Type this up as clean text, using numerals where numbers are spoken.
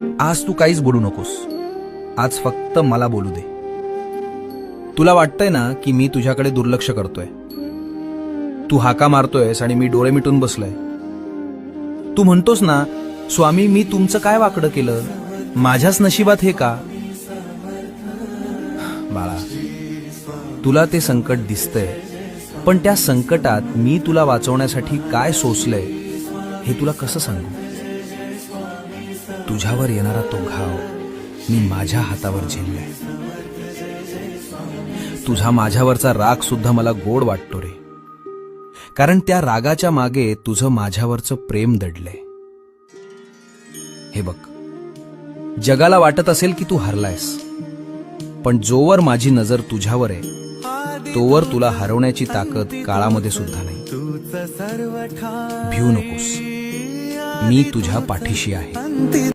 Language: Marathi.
आज तू काहीच बोलू नकोस. आज फक्त मला बोलू दे. तुला वाटतंय ना की मी तुझ्याकडे दुर्लक्ष करतोय. तू हाका मारतोयस आणि मी डोळे मिटून बसलोय. तू म्हणतोस ना, स्वामी मी तुमचं काय वाकडं केलं, माझ्याच नशिबात हे का. बाळा, तुला ते संकट दिसतंय, पण त्या संकटात मी तुला वाचवण्यासाठी काय सोसलंय हे तुला कसं सांगू. तुझ्यावर येणारा तो घाव मी माझ्या हातावर झेललाय. तुझा माझ्यावरचा राग सुद्धा मला गोड वाटतो रे, कारण त्या रागाच्या मागे तुझं माझ्यावरचं प्रेम दडलंय. हे बघ, जगाला वाटत असेल की तू हरलायस, पण जोवर माझी नजर तुझ्यावर आहे तोवर तुला हरवण्याची ताकद काळामध्ये सुद्धा नाही. भिऊ नकोस, मी तुझ्या पाठीशी आहे.